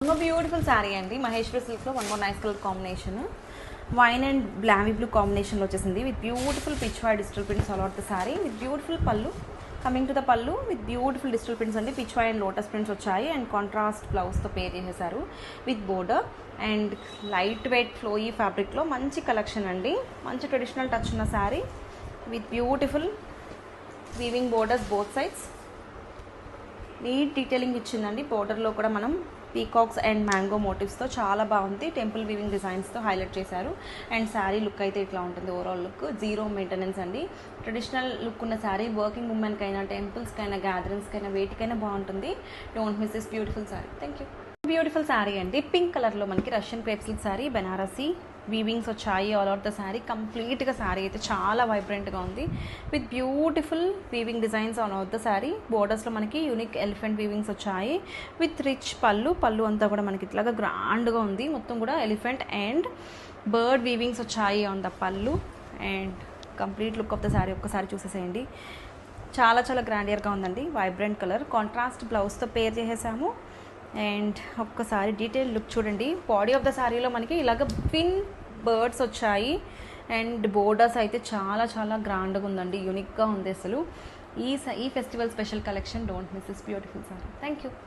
ఒక బ్యూటిఫుల్ శారీ అండి, మహేశ్వరి సిల్క్లో one more nice colour combination. Wine and బ్లావీ బ్లూ కాంబినేషన్లో వచ్చేసింది with beautiful Pichwai digital prints all out the sari with beautiful pallu. Coming to the pallu with beautiful digital prints అండి, Pichwai and lotus prints వచ్చాయి and contrast బ్లౌజ్తో pair చేసేసారు with border and light weight flowy ఫ్యాబ్రిక్లో మంచి collection అండి. మంచి traditional touch ఉన్న sari with beautiful weaving borders both sides. Neat detailing ఇచ్చిందండి. బోర్డర్లో కూడా మనం పీకాక్స్ అండ్ మ్యాంగో మోటివ్స్తో చాలా బాగుంది. టెంపుల్ వీవింగ్ డిజైన్స్తో హైలైట్ చేశారు అండ్ శారీ లుక్ అయితే ఇట్లా ఉంటుంది. ఓవరాల్ లుక్ జీరో మెయింటెనెన్స్ అండి. ట్రెడిషనల్ లుక్ ఉన్న శారీ వర్కింగ్ ఉమెన్కైనా, టెంపుల్స్కైనా, గ్యాదరింగ్స్కైనా, వేటికైనా బాగుంటుంది. Don't miss this beautiful sari. Thank you. Beautiful sari అండి, పింక్ కలర్లో మనకి Russian crepe silk sari, Banarasi weavings వచ్చాయి ఆల్ అవుట్ ద శారీ. కంప్లీట్గా శారీ అయితే చాలా వైబ్రెంట్గా ఉంది with beautiful weaving designs all out the sari. బోర్డర్స్లో మనకి యూనిక్ ఎలిఫెంట్ వీవింగ్స్ వచ్చాయి విత్ రిచ్ పళ్ళు అంతా కూడా మనకి ఇట్లాగా గ్రాండ్గా ఉంది. మొత్తం కూడా ఎలిఫెంట్ అండ్ బర్డ్ వీవింగ్స్ వచ్చాయి ఆన్ ద పళ్ళు and complete look of the sari ఒక్కసారి చూసేసేయండి. చాలా చాలా గ్రాండియర్గా ఉందండి. వైబ్రెంట్ కలర్ కాంట్రాస్ట్ బ్లౌజ్తో పేర్ చేసేసాము అండ్ ఒక్కసారి డీటెయిల్ లుక్ చూడండి. బాడీ ఆఫ్ ద శారీలో మనకి ఇలాగ ట్విన్ బర్డ్స్ వచ్చాయి అండ్ బోర్డర్స్ అయితే చాలా చాలా గ్రాండ్గా ఉందండి. యూనిక్గా ఉంది అసలు. ఈ festival special collection. Don't miss this beautiful sari. Thank you.